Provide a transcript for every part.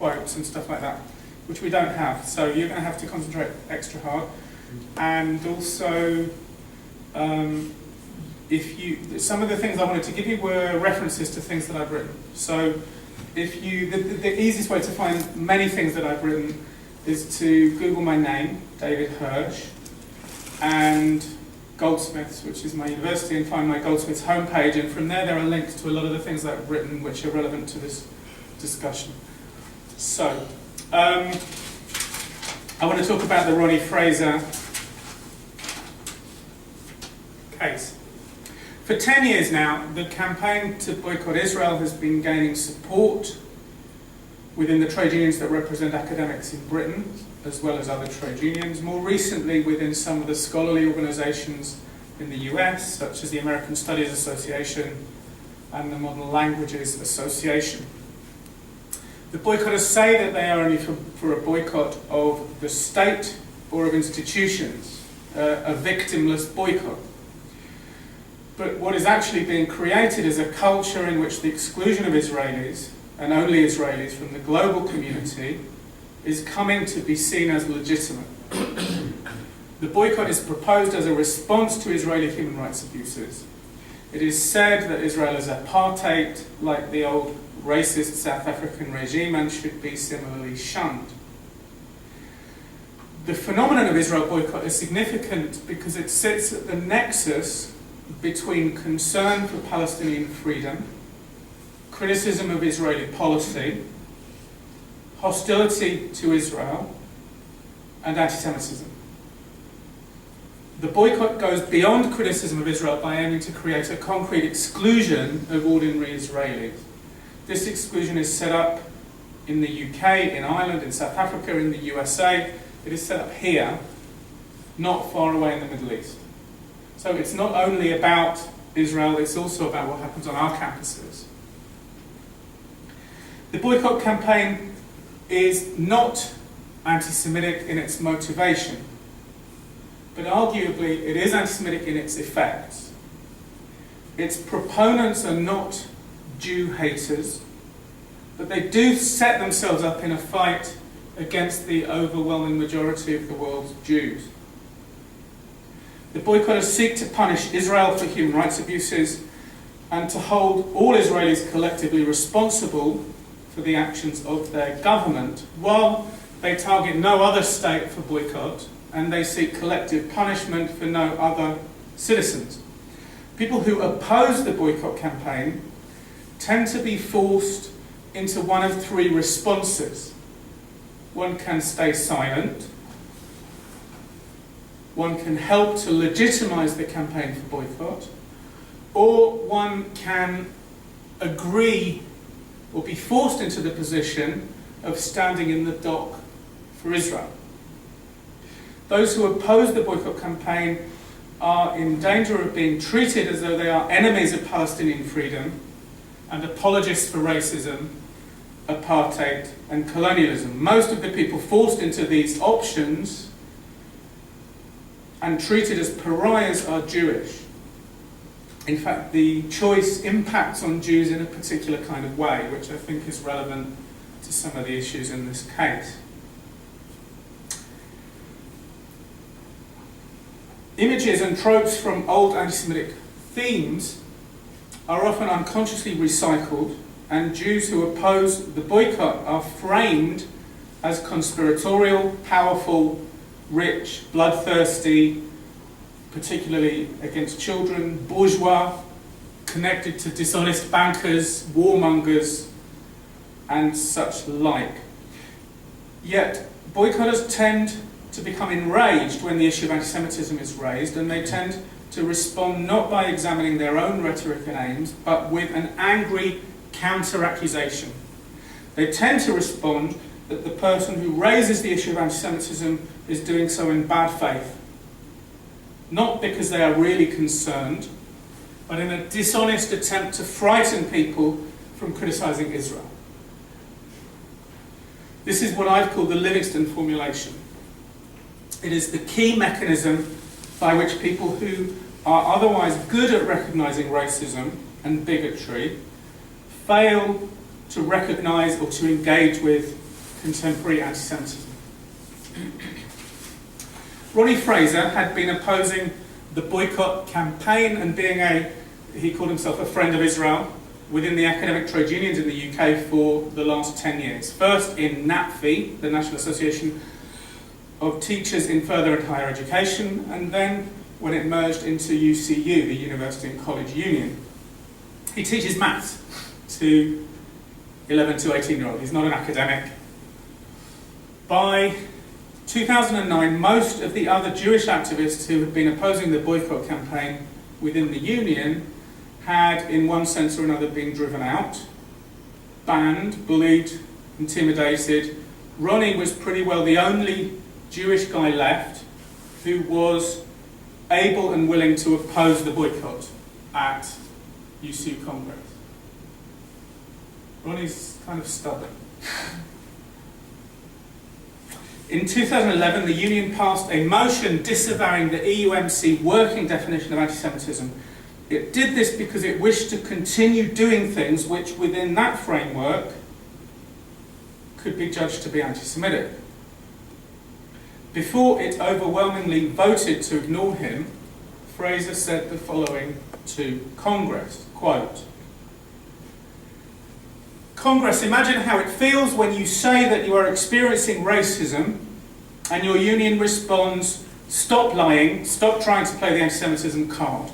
quotes and stuff like that, which we don't have. So you're going to have to concentrate extra hard. And also, some of the things I wanted to give you were references to things that I've written. So the easiest way to find many things that I've written is to Google my name, David Hirsh, and Goldsmiths, which is my university, and find my Goldsmiths homepage, and from there are links to a lot of the things that I've written which are relevant to this discussion. So, I want to talk about the Ronnie Fraser case. For 10 years now, the campaign to boycott Israel has been gaining support within the trade unions that represent academics in Britain, as well as other trade unions. More recently, within some of the scholarly organisations in the US, such as the American Studies Association and the Modern Languages Association. The boycotters say that they are only for a boycott of the state or of institutions, a victimless boycott. But what is actually being created is a culture in which the exclusion of Israelis, and only Israelis, from the global community is coming to be seen as legitimate. The boycott is proposed as a response to Israeli human rights abuses. It is said that Israel is apartheid, like the old racist South African regime, and should be similarly shunned. The phenomenon of Israel boycott is significant because it sits at the nexus between concern for Palestinian freedom, criticism of Israeli policy, hostility to Israel, and anti-Semitism. The boycott goes beyond criticism of Israel by aiming to create a concrete exclusion of ordinary Israelis. This exclusion is set up in the UK, in Ireland, in South Africa, in the USA. It is set up here, not far away in the Middle East. So it's not only about Israel, it's also about what happens on our campuses. The boycott campaign is not anti-Semitic in its motivation, but arguably it is anti-Semitic in its effects. Its proponents are not Jew haters, but they do set themselves up in a fight against the overwhelming majority of the world's Jews. The boycotters seek to punish Israel for human rights abuses and to hold all Israelis collectively responsible for the actions of their government, while they target no other state for boycott and they seek collective punishment for no other citizens. People who oppose the boycott campaign tend to be forced into one of three responses. One can stay silent, one can help to legitimize the campaign for boycott, or one can agree or be forced into the position of standing in the dock for Israel. Those who oppose the boycott campaign are in danger of being treated as though they are enemies of Palestinian freedom and apologists for racism, apartheid, and colonialism. Most of the people forced into these options and treated as pariahs are Jewish. In fact, the choice impacts on Jews in a particular kind of way, which I think is relevant to some of the issues in this case. Images and tropes from old anti-Semitic themes are often unconsciously recycled, and Jews who oppose the boycott are framed as conspiratorial, powerful, rich, bloodthirsty, particularly against children, bourgeois, connected to dishonest bankers, warmongers, and such like. Yet, boycotters tend to become enraged when the issue of anti-Semitism is raised, and they tend to respond not by examining their own rhetoric and aims, but with an angry counter-accusation. They tend to respond that the person who raises the issue of anti-Semitism is doing so in bad faith, not because they are really concerned, but in a dishonest attempt to frighten people from criticising Israel. This is what I've called the Livingston formulation. It is the key mechanism by which people who are otherwise good at recognising racism and bigotry fail to recognise or to engage with contemporary anti-Semitism. Ronnie Fraser had been opposing the boycott campaign and being he called himself a friend of Israel within the academic trade unions in the UK for the last 10 years. First in NAPFI, the National Association of Teachers in Further and Higher Education, and then when it merged into UCU, the University and College Union. He teaches maths to 11 to 18-year-olds. He's not an academic. By 2009, most of the other Jewish activists who had been opposing the boycott campaign within the union had, in one sense or another, been driven out, banned, bullied, intimidated. Ronnie was pretty well the only Jewish guy left who was able and willing to oppose the boycott at UCU Congress. Ronnie's kind of stubborn. In 2011, the union passed a motion disavowing the EUMC working definition of anti-Semitism. It did this because it wished to continue doing things which, within that framework, could be judged to be anti-Semitic. Before it overwhelmingly voted to ignore him, Fraser said the following to Congress, quote, "Congress, imagine how it feels when you say that you are experiencing racism and your union responds, stop lying, stop trying to play the anti-Semitism card.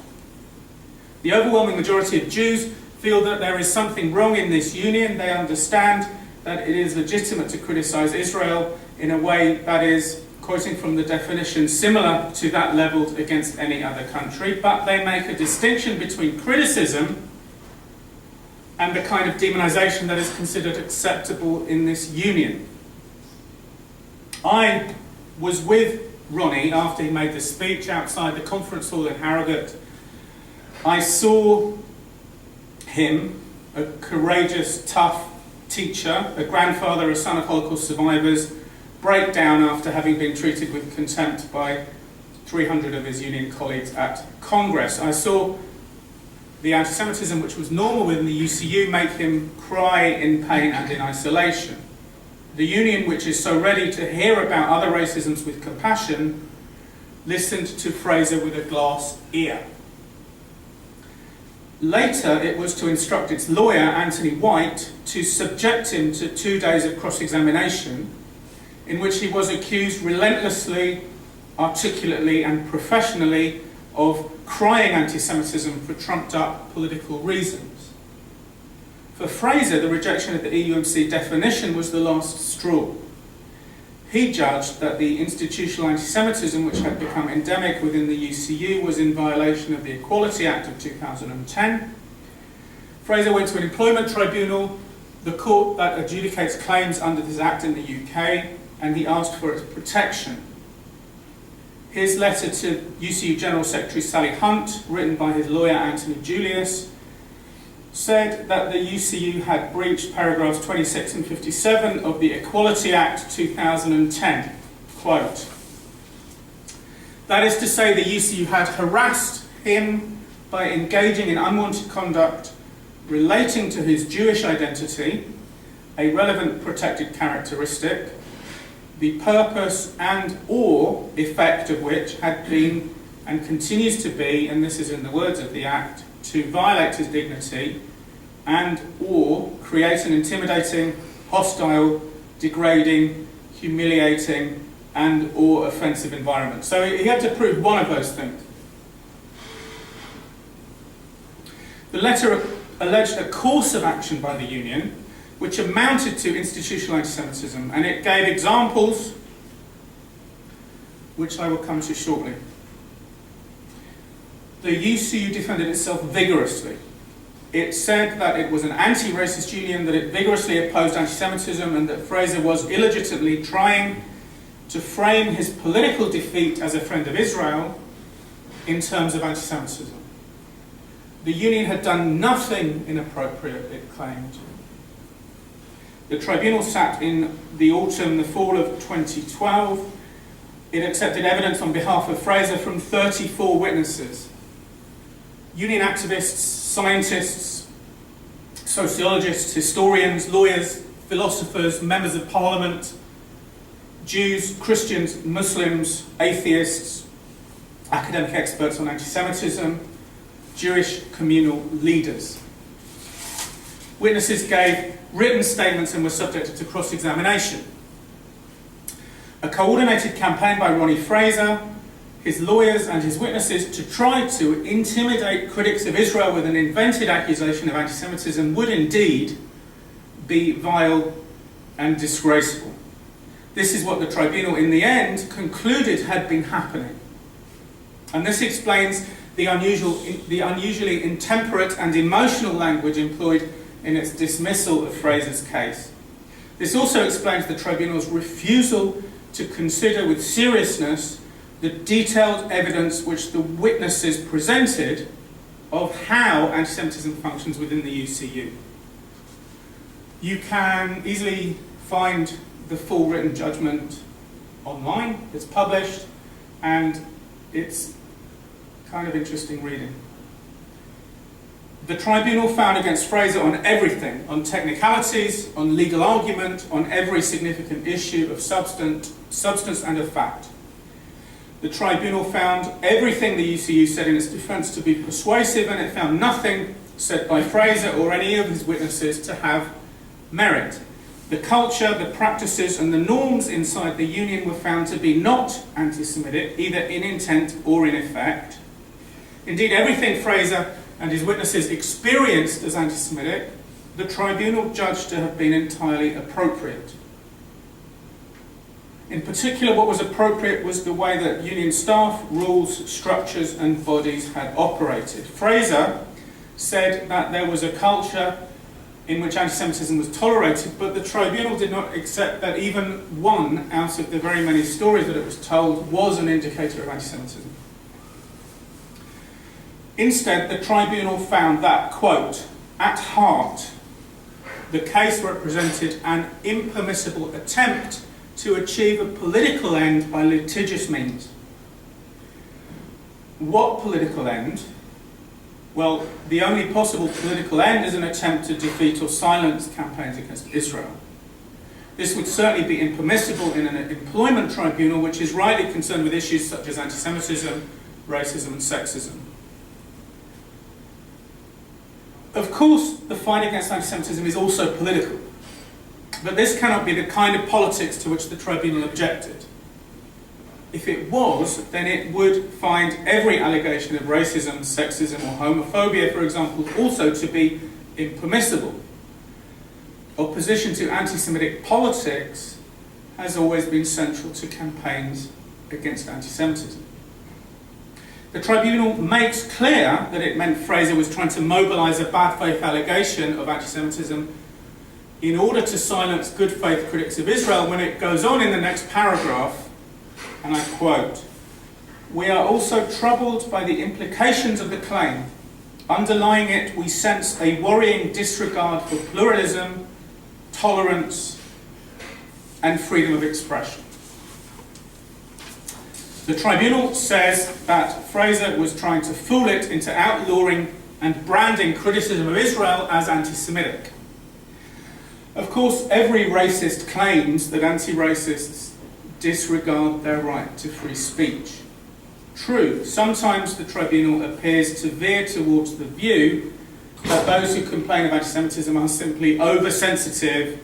The overwhelming majority of Jews feel that there is something wrong in this union. They understand that it is legitimate to criticize Israel in a way that is, quoting from the definition, similar to that levelled against any other country, but they make a distinction between criticism and the kind of demonisation that is considered acceptable in this union." I was with Ronnie after he made the speech outside the conference hall in Harrogate. I saw him, a courageous, tough teacher, a grandfather, a son of Holocaust survivors, break down after having been treated with contempt by 300 of his union colleagues at Congress. I saw the anti-Semitism, which was normal within the UCU, make him cry in pain and in isolation. The union, which is so ready to hear about other racisms with compassion, listened to Fraser with a glass ear. Later, it was to instruct its lawyer, Anthony White, to subject him to 2 days of cross-examination, in which he was accused relentlessly, articulately and professionally of crying anti-Semitism for trumped-up political reasons. For Fraser, the rejection of the EUMC definition was the last straw. He judged that the institutional anti-Semitism, which had become endemic within the UCU, was in violation of the Equality Act of 2010. Fraser went to an employment tribunal, the court that adjudicates claims under this act in the UK, and he asked for its protection. His letter to UCU General Secretary Sally Hunt, written by his lawyer Anthony Julius, said that the UCU had breached paragraphs 26 and 57 of the Equality Act 2010. Quote, "That is to say, the UCU had harassed him by engaging in unwanted conduct relating to his Jewish identity, a relevant protected characteristic, the purpose and/or effect of which had been and continues to be, and this is in the words of the Act, to violate his dignity and/or create an intimidating, hostile, degrading, humiliating and/or offensive environment." So he had to prove one of those things. The letter alleged a course of action by the union which amounted to institutional anti-Semitism, and it gave examples which I will come to shortly. The UCU defended itself vigorously. It said that it was an anti-racist union, that it vigorously opposed anti-Semitism, and that Fraser was illegitimately trying to frame his political defeat as a friend of Israel in terms of anti-Semitism. The union had done nothing inappropriate, it claimed. The tribunal sat in the autumn, the fall of 2012. It accepted evidence on behalf of Fraser from 34 witnesses. Union activists, scientists, sociologists, historians, lawyers, philosophers, members of parliament, Jews, Christians, Muslims, atheists, academic experts on anti-Semitism, Jewish communal leaders. Witnesses gave written statements and were subjected to cross-examination. A coordinated campaign by Ronnie Fraser, his lawyers and his witnesses to try to intimidate critics of Israel with an invented accusation of anti-Semitism would indeed be vile and disgraceful. This is what the tribunal in the end concluded had been happening. And this explains the unusually intemperate and emotional language employed in its dismissal of Fraser's case. This also explains the tribunal's refusal to consider with seriousness the detailed evidence which the witnesses presented of how anti-Semitism functions within the UCU. You can easily find the full written judgment online. It's published, and it's kind of interesting reading. The tribunal found against Fraser on everything, on technicalities, on legal argument, on every significant issue of substance and of fact. The tribunal found everything the UCU said in its defence to be persuasive, and it found nothing said by Fraser or any of his witnesses to have merit. The culture, the practices and the norms inside the union were found to be not anti-Semitic, either in intent or in effect. Indeed, everything Fraser and his witnesses experienced as anti-Semitic, the tribunal judged to have been entirely appropriate. In particular, what was appropriate was the way that union staff, rules, structures and bodies had operated. Fraser said that there was a culture in which anti-Semitism was tolerated, but the tribunal did not accept that even one out of the very many stories that it was told was an indicator of anti-Semitism. Instead, the tribunal found that, quote, at heart, the case represented an impermissible attempt to achieve a political end by litigious means. What political end? Well, the only possible political end is an attempt to defeat or silence campaigns against Israel. This would certainly be impermissible in an employment tribunal which is rightly concerned with issues such as anti-Semitism, racism and sexism. Of course, the fight against anti-Semitism is also political, but this cannot be the kind of politics to which the tribunal objected. If it was, then it would find every allegation of racism, sexism or homophobia, for example, also to be impermissible. Opposition to anti-Semitic politics has always been central to campaigns against anti-Semitism. The tribunal makes clear that it meant Fraser was trying to mobilise a bad faith allegation of anti-Semitism in order to silence good faith critics of Israel when it goes on in the next paragraph, and I quote, "We are also troubled by the implications of the claim. Underlying it, we sense a worrying disregard for pluralism, tolerance, and freedom of expression." The tribunal says that Fraser was trying to fool it into outlawing and branding criticism of Israel as anti-Semitic. Of course, every racist claims that anti-racists disregard their right to free speech. True, sometimes the tribunal appears to veer towards the view that those who complain of anti-Semitism are simply oversensitive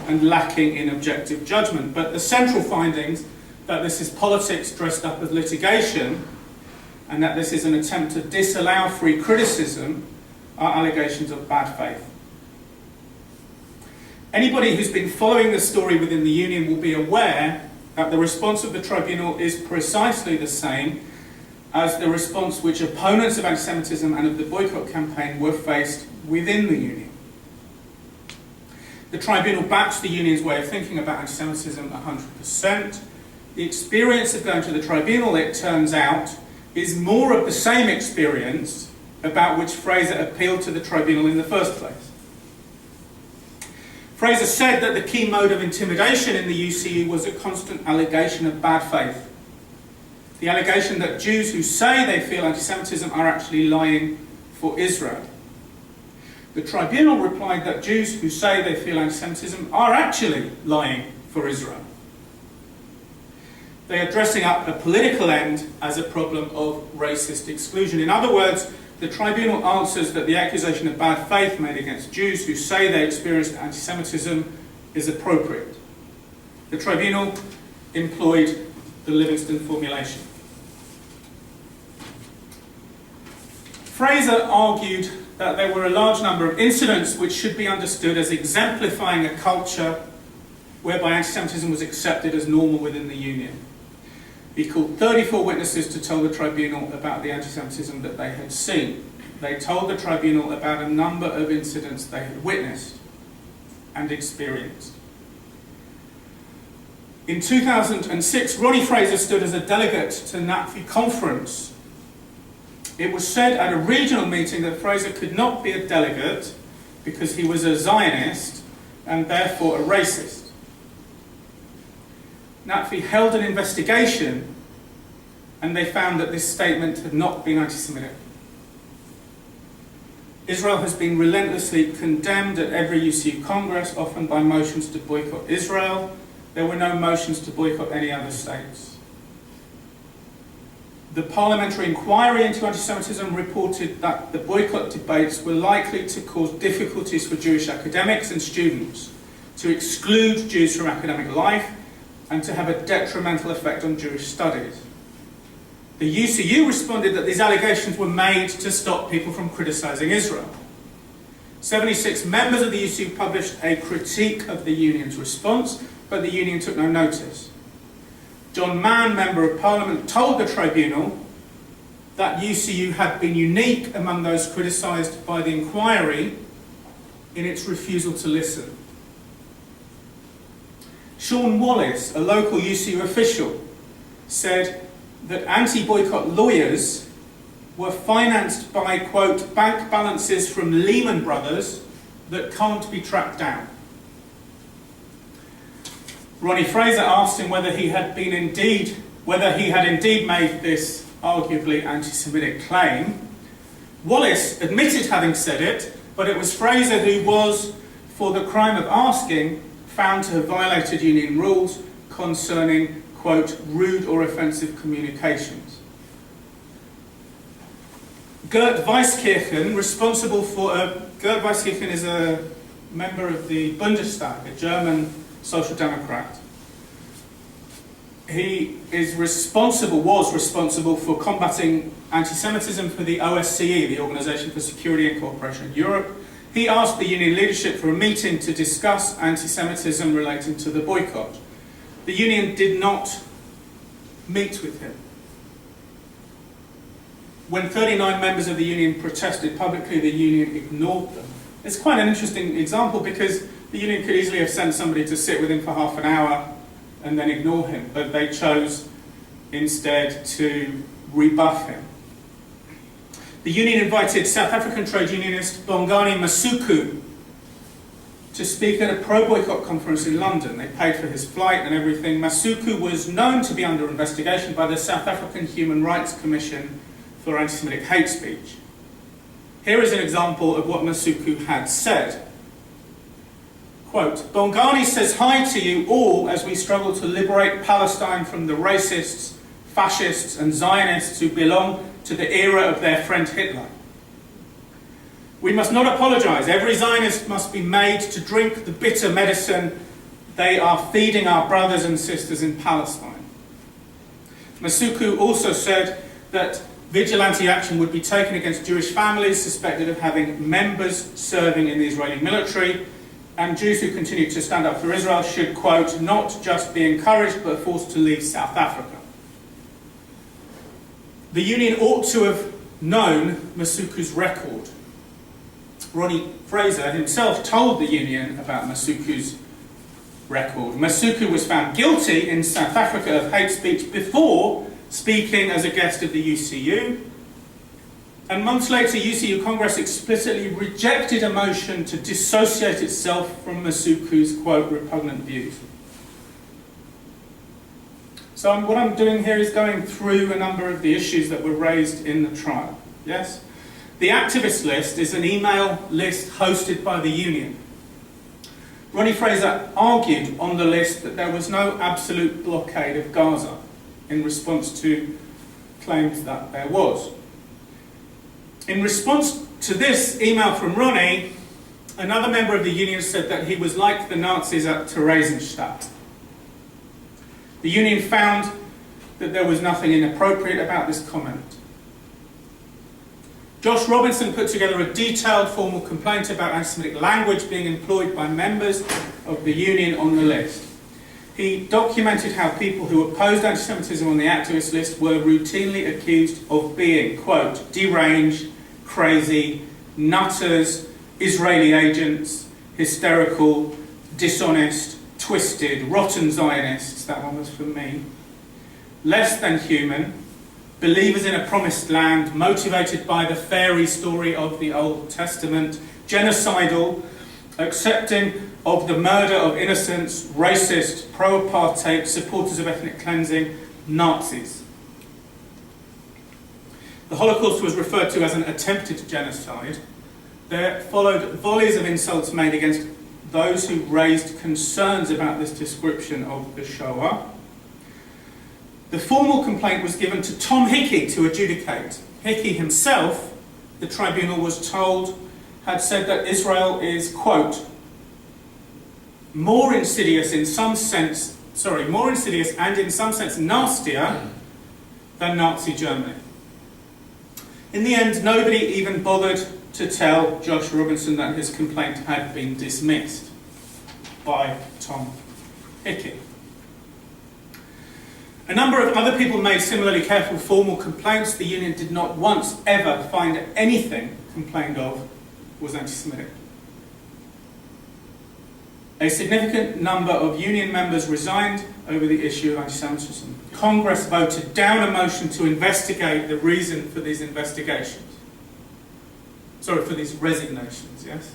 and lacking in objective judgment, but the central findings that this is politics dressed up as litigation and that this is an attempt to disallow free criticism are allegations of bad faith. Anybody who's been following the story within the union will be aware that the response of the tribunal is precisely the same as the response which opponents of anti-Semitism and of the boycott campaign were faced within the union. The tribunal backs the union's way of thinking about anti-Semitism 100%. The experience of going to the tribunal, it turns out, is more of the same experience about which Fraser appealed to the tribunal in the first place. Fraser said that the key mode of intimidation in the UCU was a constant allegation of bad faith. The allegation that Jews who say they feel anti-Semitism are actually lying for Israel. The tribunal replied that Jews who say they feel anti-Semitism are actually lying for Israel. They are dressing up a political end as a problem of racist exclusion. In other words, the tribunal answers that the accusation of bad faith made against Jews who say they experienced anti-Semitism is appropriate. The tribunal employed the Livingston formulation. Fraser argued that there were a large number of incidents which should be understood as exemplifying a culture whereby anti-Semitism was accepted as normal within the Union. He called 34 witnesses to tell the tribunal about the anti-Semitism that they had seen. They told the tribunal about a number of incidents they had witnessed and experienced. In 2006, Ronnie Fraser stood as a delegate to NAPFI conference. It was said at a regional meeting that Fraser could not be a delegate because he was a Zionist and therefore a racist. NAPFI held an investigation and they found that this statement had not been anti-Semitic. Israel has been relentlessly condemned at every UCU Congress, often by motions to boycott Israel. There were no motions to boycott any other states. The parliamentary inquiry into anti-Semitism reported that the boycott debates were likely to cause difficulties for Jewish academics and students, to exclude Jews from academic life, and to have a detrimental effect on Jewish studies. The UCU responded that these allegations were made to stop people from criticising Israel. 76 members of the UCU published a critique of the union's response, but the union took no notice. John Mann, Member of Parliament, told the tribunal that UCU had been unique among those criticised by the inquiry in its refusal to listen. Sean Wallace, a local UCU official, said that anti-boycott lawyers were financed by, quote, bank balances from Lehman Brothers that can't be tracked down. Ronnie Fraser asked him whether he had indeed made this arguably anti-Semitic claim. Wallace admitted having said it, but it was Fraser who was, for the crime of asking, found to have violated union rules concerning, quote, rude or offensive communications. Gert Weiskirchen is a member of the Bundestag, a German Social Democrat. He was responsible for combating anti-Semitism for the OSCE, the Organisation for Security and Cooperation in Europe. He asked the union leadership for a meeting to discuss anti-Semitism relating to the boycott. The union did not meet with him. When 39 members of the union protested publicly, the union ignored them. It's quite an interesting example because the union could easily have sent somebody to sit with him for half an hour and then ignore him, but they chose instead to rebuff him. The union invited South African trade unionist Bongani Masuku to speak at a pro-boycott conference in London. They paid for his flight and everything. Masuku was known to be under investigation by the South African Human Rights Commission for anti-Semitic hate speech. Here is an example of what Masuku had said. Quote, Bongani says hi to you all as we struggle to liberate Palestine from the racists, fascists and Zionists who belong to the era of their friend Hitler. We must not apologise. Every Zionist must be made to drink the bitter medicine they are feeding our brothers and sisters in Palestine. Masuku also said that vigilante action would be taken against Jewish families suspected of having members serving in the Israeli military, and Jews who continue to stand up for Israel should, quote, not just be encouraged but forced to leave South Africa. The union ought to have known Masuku's record. Ronnie Fraser himself told the union about Masuku's record. Masuku was found guilty in South Africa of hate speech before speaking as a guest of the UCU. And months later, UCU Congress explicitly rejected a motion to dissociate itself from Masuku's, quote, repugnant views. So what I'm doing here is going through a number of the issues that were raised in the trial. Yes? The activist list is an email list hosted by the union. Ronnie Fraser argued on the list that there was no absolute blockade of Gaza in response to claims that there was. In response to this email from Ronnie, another member of the union said that he was like the Nazis at Theresienstadt. The union found that there was nothing inappropriate about this comment. Josh Robinson put together a detailed formal complaint about anti-Semitic language being employed by members of the union on the list. He documented how people who opposed anti-Semitism on the activist list were routinely accused of being, quote, deranged, crazy, nutters, Israeli agents, hysterical, dishonest, twisted, rotten Zionists, that one was from me, less than human, believers in a promised land, motivated by the fairy story of the Old Testament, genocidal, accepting of the murder of innocents, racist, pro-apartheid, supporters of ethnic cleansing, Nazis. The Holocaust was referred to as an attempted genocide. There followed volleys of insults made against those who raised concerns about this description of the Shoah. The formal complaint was given to Tom Hickey to adjudicate. Hickey himself, the tribunal was told, had said that Israel is, quote, more insidious and in some sense nastier than Nazi Germany. In the end, nobody even bothered to tell Josh Robinson that his complaint had been dismissed by Tom Hickey. A number of other people made similarly careful formal complaints. The union did not once ever find anything complained of was anti-Semitic. A significant number of union members resigned over the issue of anti-Semitism. Congress voted down a motion to investigate the reason for these resignations, yes?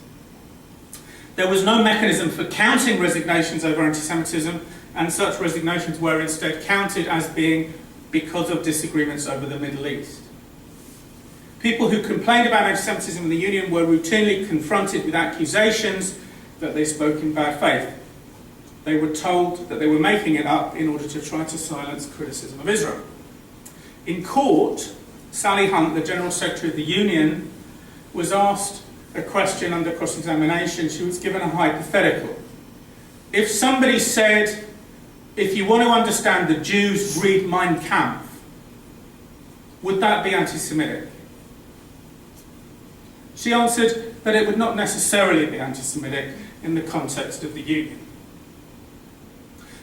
There was no mechanism for counting resignations over anti-Semitism, and such resignations were instead counted as being because of disagreements over the Middle East. People who complained about anti-Semitism in the union were routinely confronted with accusations that they spoke in bad faith. They were told that they were making it up in order to try to silence criticism of Israel. In court, Sally Hunt, the General Secretary of the union, was asked a question under cross-examination. She was given a hypothetical. If somebody said, if you want to understand the Jews, read Mein Kampf, would that be anti-Semitic? She answered that it would not necessarily be anti-Semitic in the context of the union.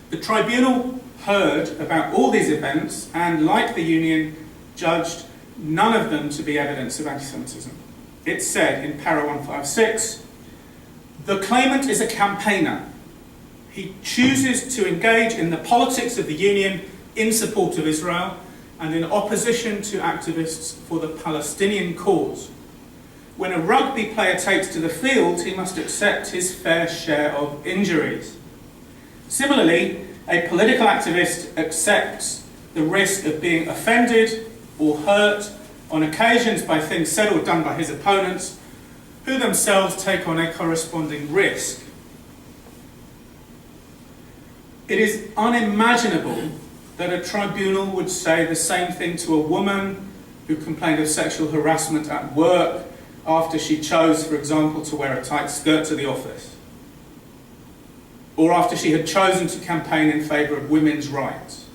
The tribunal heard about all these events and, like the union, judged none of them to be evidence of anti-Semitism. It said in para 156, the claimant is a campaigner. He chooses to engage in the politics of the union in support of Israel and in opposition to activists for the Palestinian cause. When a rugby player takes to the field, he must accept his fair share of injuries. Similarly, a political activist accepts the risk of being offended or hurt on occasions by things said or done by his opponents, who themselves take on a corresponding risk. It is unimaginable that a tribunal would say the same thing to a woman who complained of sexual harassment at work after she chose, for example, to wear a tight skirt to the office, or after she had chosen to campaign in favour of women's rights.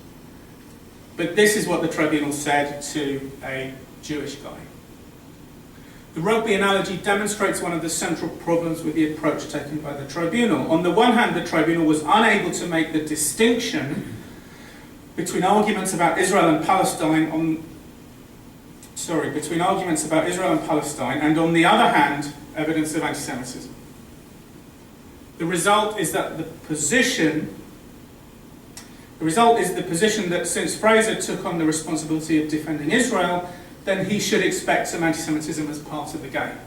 But this is what the tribunal said to a Jewish guy. The rugby analogy demonstrates one of the central problems with the approach taken by the tribunal. On the one hand, the tribunal was unable to make the distinction between arguments about Israel and Palestine and on the other hand, evidence of anti-Semitism. The result is the position that since Fraser took on the responsibility of defending Israel, then he should expect some anti-Semitism as part of the game.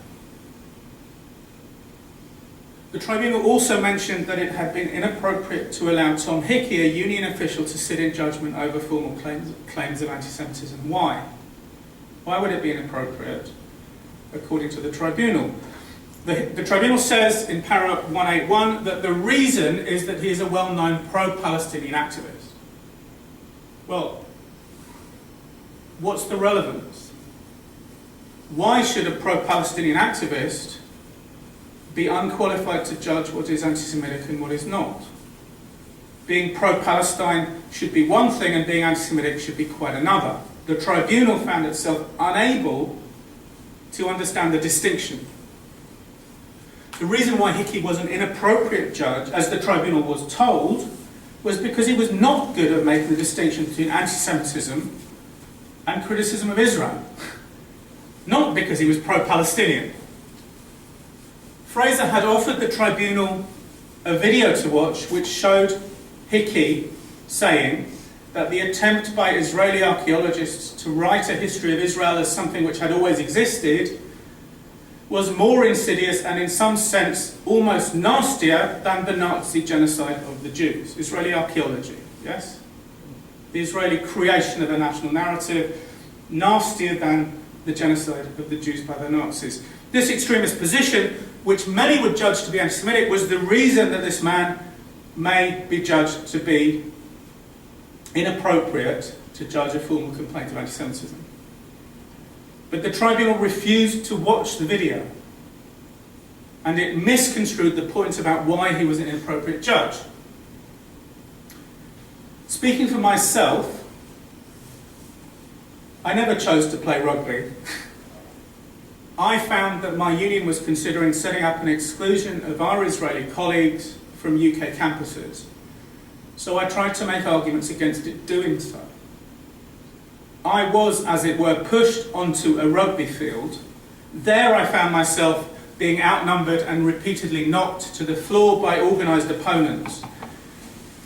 The tribunal also mentioned that it had been inappropriate to allow Tom Hickey, a union official, to sit in judgment over formal claims of anti-Semitism. Why? Why would it be inappropriate? according to the Tribunal. The Tribunal says in paragraph 181 that the reason is that he is a well-known pro-Palestinian activist. Well, what's the relevance? Why should a pro-Palestinian activist be unqualified to judge what is anti-Semitic and what is not? Being pro-Palestine should be one thing and being anti-Semitic should be quite another. The Tribunal found itself unable to understand the distinction. The reason why Hickey was an inappropriate judge, as the Tribunal was told, was because he was not good at making the distinction between anti-Semitism and criticism of Israel. Not because he was pro-Palestinian. Fraser had offered the Tribunal a video to watch which showed Hickey saying that the attempt by Israeli archaeologists to write a history of Israel as something which had always existed was more insidious and in some sense almost nastier than the Nazi genocide of the Jews. Israeli archaeology, yes? The Israeli creation of a national narrative, nastier than the genocide of the Jews by the Nazis. This extremist position, which many would judge to be anti-Semitic, was the reason that this man may be judged to be inappropriate to judge a formal complaint of anti-Semitism. But the Tribunal refused to watch the video, and it misconstrued the point about why he was an inappropriate judge. Speaking for myself, I never chose to play rugby. I found that my union was considering setting up an exclusion of our Israeli colleagues from UK campuses, so I tried to make arguments against it doing so. I was, as it were, pushed onto a rugby field. There I found myself being outnumbered and repeatedly knocked to the floor by organised opponents.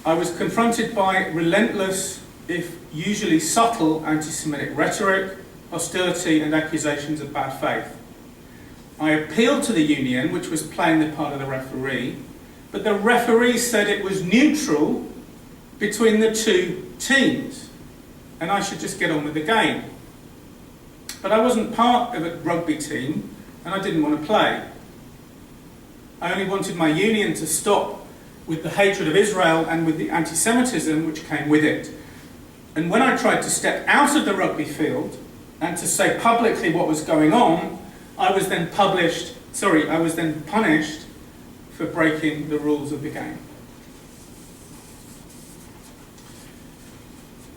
I was confronted by relentless, if usually subtle, anti-Semitic rhetoric, hostility and accusations of bad faith. I appealed to the union, which was playing the part of the referee, but the referee said it was neutral between the two teams, and I should just get on with the game. But I wasn't part of a rugby team, and I didn't want to play. I only wanted my union to stop with the hatred of Israel and with the anti-Semitism which came with it. And when I tried to step out of the rugby field and to say publicly what was going on, I was then punished for breaking the rules of the game.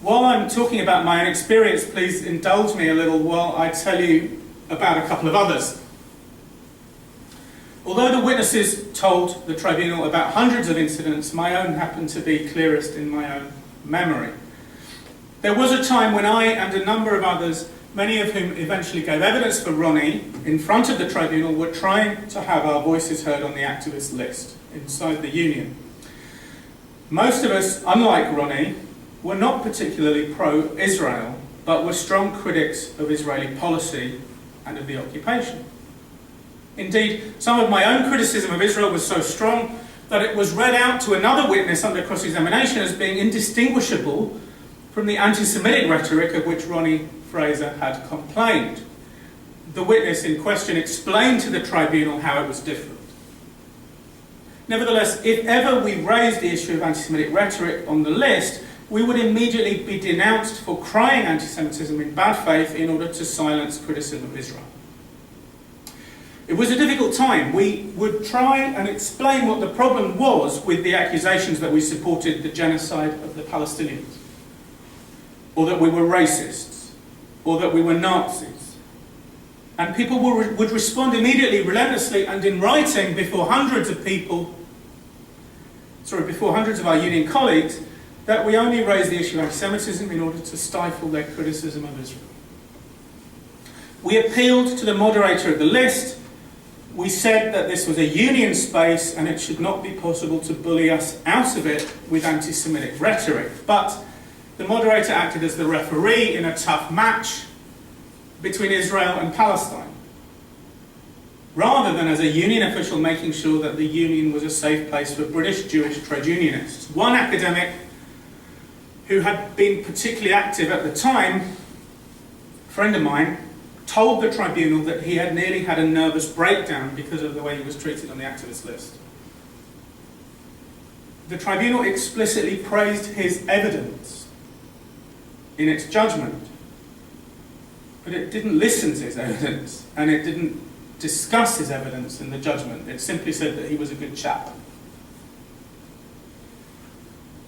While I'm talking about my own experience, please indulge me a little while I tell you about a couple of others. Although the witnesses told the Tribunal about hundreds of incidents, my own happened to be clearest in my own memory. There was a time when I and a number of others, many of whom eventually gave evidence for Ronnie in front of the Tribunal, were trying to have our voices heard on the activist list inside the union. Most of us, unlike Ronnie, were not particularly pro-Israel, but were strong critics of Israeli policy and of the occupation. Indeed, some of my own criticism of Israel was so strong that it was read out to another witness under cross-examination as being indistinguishable from the anti-Semitic rhetoric of which Ronnie Fraser had complained. The witness in question explained to the Tribunal how it was different. Nevertheless, if ever we raised the issue of anti-Semitic rhetoric on the list, we would immediately be denounced for crying anti-Semitism in bad faith in order to silence criticism of Israel. It was a difficult time. We would try and explain what the problem was with the accusations that we supported the genocide of the Palestinians, or that we were racists, or that we were Nazis. And people would respond immediately, relentlessly, and in writing before hundreds of our union colleagues, that we only raised the issue of anti-Semitism in order to stifle their criticism of Israel. We appealed to the moderator of the list. We said that this was a union space and it should not be possible to bully us out of it with anti-Semitic rhetoric. But the moderator acted as the referee in a tough match between Israel and Palestine, rather than as a union official making sure that the union was a safe place for British Jewish trade unionists. One academic who had been particularly active at the time, a friend of mine, told the tribunal that he had nearly had a nervous breakdown because of the way he was treated on the activist list. The tribunal explicitly praised his evidence in its judgment, but it didn't listen to his evidence, and it didn't discuss his evidence in the judgment. It simply said that he was a good chap.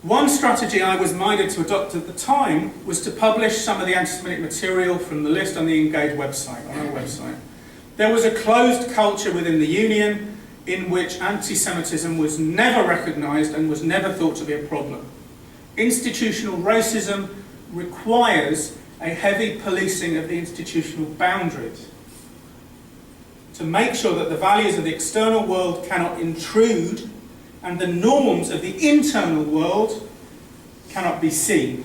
One strategy I was minded to adopt at the time was to publish some of the anti-Semitic material from the list on the Engage website, on our website. There was a closed culture within the union in which anti-Semitism was never recognised and was never thought to be a problem. Institutional racism requires a heavy policing of the institutional boundaries to make sure that the values of the external world cannot intrude and the norms of the internal world cannot be seen.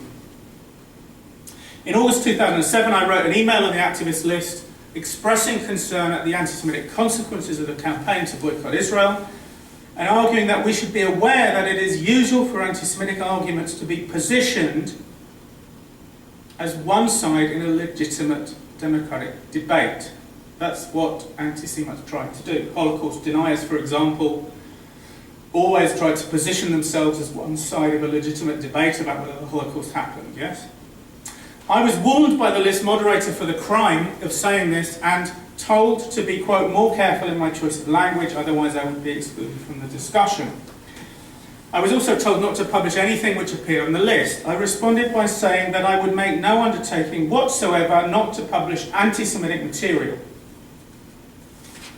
In August 2007, I wrote an email on the activist list expressing concern at the anti-Semitic consequences of the campaign to boycott Israel, and arguing that we should be aware that it is usual for anti-Semitic arguments to be positioned as one side in a legitimate democratic debate. That's what anti-Semites try to do. Holocaust deniers, for example, always try to position themselves as one side of a legitimate debate about whether the Holocaust happened, yes? I was warned by the list moderator for the crime of saying this and told to be, quote, more careful in my choice of language, otherwise I would be excluded from the discussion. I was also told not to publish anything which appeared on the list. I responded by saying that I would make no undertaking whatsoever not to publish anti-Semitic material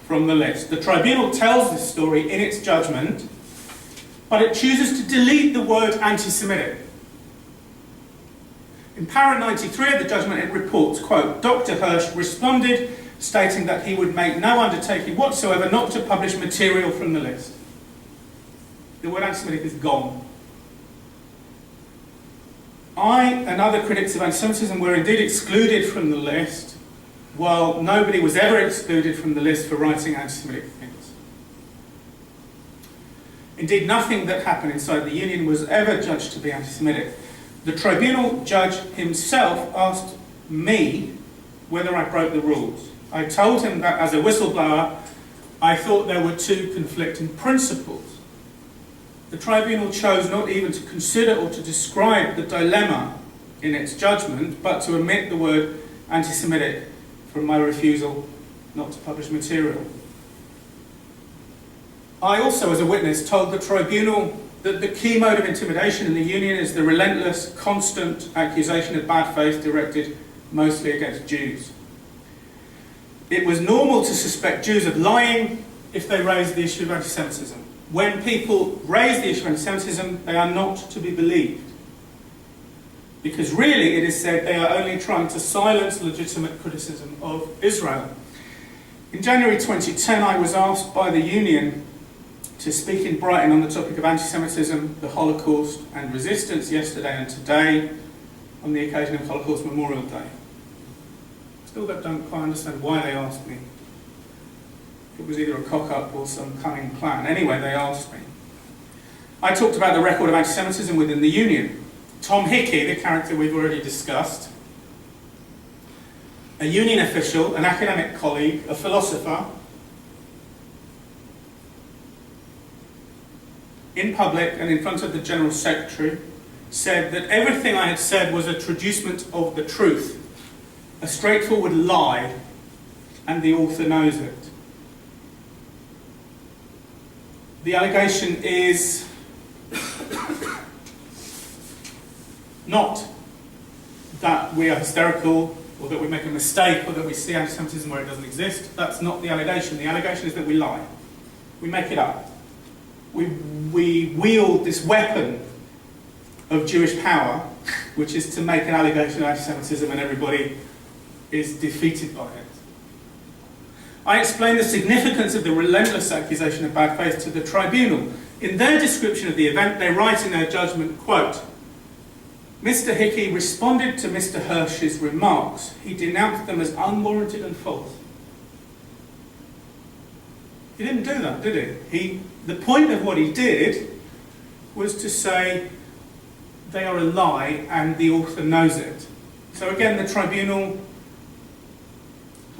from the list. The tribunal tells this story in its judgment, but it chooses to delete the word anti-Semitic. In para 93 of the judgment it reports, quote, Dr. Hirsh responded stating that he would make no undertaking whatsoever not to publish material from the list. The word anti-Semitic is gone. I and other critics of anti-Semitism were indeed excluded from the list, while nobody was ever excluded from the list for writing anti-Semitic things. Indeed, nothing that happened inside the union was ever judged to be anti-Semitic. The tribunal judge himself asked me whether I broke the rules. I told him that as a whistleblower, I thought there were two conflicting principles. The tribunal chose not even to consider or to describe the dilemma in its judgment, but to omit the word anti-Semitic from my refusal not to publish material. I also, as a witness, told the tribunal that the key mode of intimidation in the union is the relentless, constant accusation of bad faith directed mostly against Jews. It was normal to suspect Jews of lying if they raised the issue of anti-Semitism. When people raise the issue of anti-Semitism, they are not to be believed. Because really, it is said, they are only trying to silence legitimate criticism of Israel. In January 2010, I was asked by the union to speak in Brighton on the topic of anti-Semitism, the Holocaust and resistance yesterday and today on the occasion of Holocaust Memorial Day. Still don't quite understand why they asked me. It was either a cock-up or some cunning plan. Anyway, they asked me. I talked about the record of anti-Semitism within the union. Tom Hickey, the character we've already discussed, a union official, an academic colleague, a philosopher, in public and in front of the General Secretary, said that everything I had said was a traducement of the truth, a straightforward lie, and the author knows it. The allegation is not that we are hysterical or that we make a mistake or that we see anti-Semitism where it doesn't exist. That's not the allegation. The allegation is that we lie. We make it up. We wield this weapon of Jewish power, which is to make an allegation of anti-Semitism and everybody is defeated by it. I explained the significance of the relentless accusation of bad faith to the tribunal. In their description of the event, they write in their judgment, quote, Mr. Hickey responded to Mr. Hirsch's remarks. He denounced them as unwarranted and false. He didn't do that, did he? The point of what he did was to say they are a lie and the author knows it. So again, the tribunal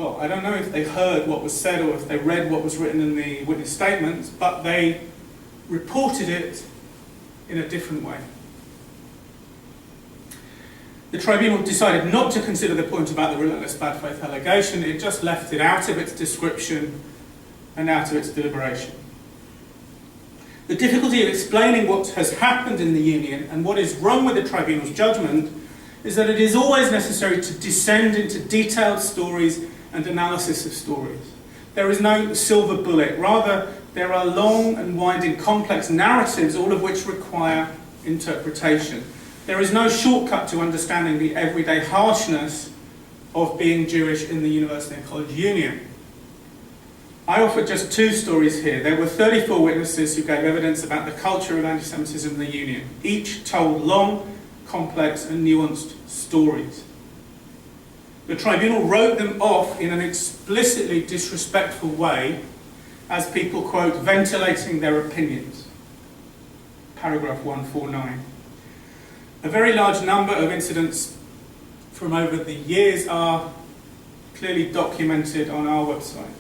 well, I don't know if they heard what was said or if they read what was written in the witness statements, but they reported it in a different way. The tribunal decided not to consider the point about the relentless bad faith allegation. It just left it out of its description and out of its deliberation. The difficulty of explaining what has happened in the Union and what is wrong with the tribunal's judgment is that it is always necessary to descend into detailed stories and analysis of stories. There is no silver bullet. Rather, there are long and winding complex narratives, all of which require interpretation. There is no shortcut to understanding the everyday harshness of being Jewish in the University and College Union. I offered just two stories here. There were 34 witnesses who gave evidence about the culture of anti-Semitism in the Union. Each told long, complex and nuanced stories. The tribunal wrote them off in an explicitly disrespectful way as people, quote, ventilating their opinions. Paragraph 149. A very large number of incidents from over the years are clearly documented on our website.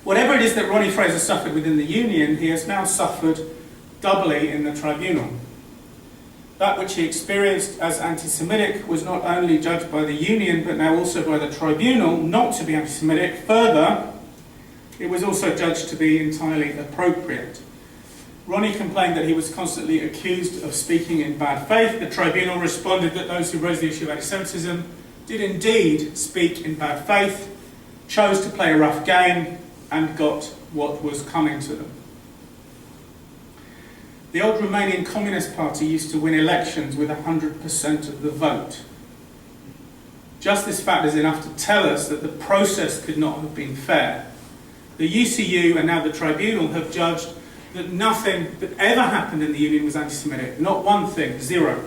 Whatever it is that Ronnie Fraser suffered within the Union, he has now suffered doubly in the tribunal. That which he experienced as anti-Semitic was not only judged by the Union, but now also by the tribunal not to be anti-Semitic. Further, it was also judged to be entirely appropriate. Ronnie complained that he was constantly accused of speaking in bad faith. The tribunal responded that those who raised the issue of anti-Semitism did indeed speak in bad faith, chose to play a rough game, and got what was coming to them. The old Romanian Communist Party used to win elections with 100% of the vote. Just this fact is enough to tell us that the process could not have been fair. The UCU and now the tribunal have judged that nothing that ever happened in the Union was anti-Semitic. Not one thing, zero.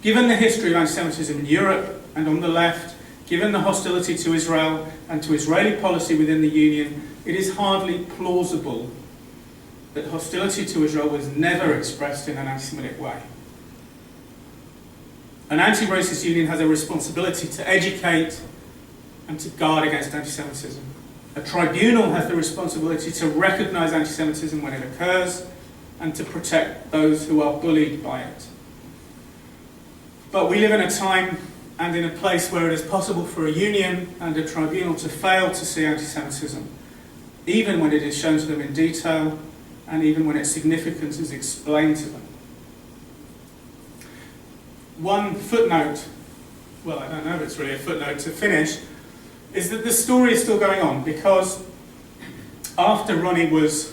Given the history of anti-Semitism in Europe and on the left, given the hostility to Israel and to Israeli policy within the Union, it is hardly plausible that hostility to Israel was never expressed in an anti-Semitic way. An anti-racist union has a responsibility to educate and to guard against anti-Semitism. A tribunal has the responsibility to recognise anti-Semitism when it occurs and to protect those who are bullied by it. But we live in a time and in a place where it is possible for a union and a tribunal to fail to see anti-Semitism, even when it is shown to them in detail and even when its significance is explained to them. One footnote, well, I don't know if it's really a footnote to finish, is that the story is still going on, because after Ronnie was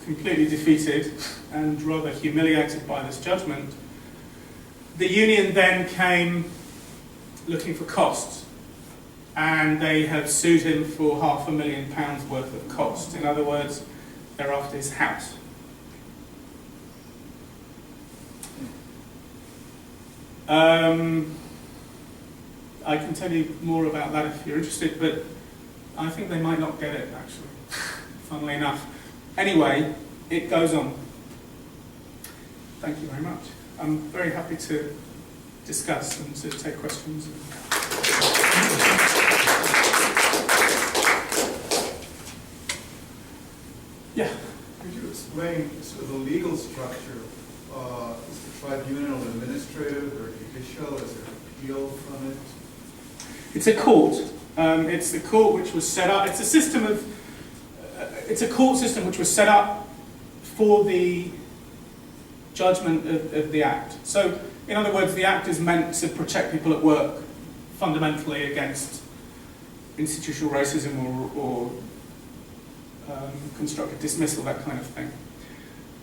completely defeated and rather humiliated by this judgment, the union then came looking for costs, and they have sued him for £500,000 worth of costs. In other words, they're after his house. I can tell you more about that if you're interested, but I think they might not get it, actually, funnily enough. Anyway, it goes on. Thank you very much. I'm very happy to discuss and to take questions. Yeah. Could you explain sort of the legal structure? Is the tribunal administrative or judicial? Is there appeal from it? It's a court. It's the court which was set up. It's a system of. It's a court system which was set up for the judgment of the Act. So, in other words, the Act is meant to protect people at work fundamentally against institutional racism or constructive dismissal, that kind of thing.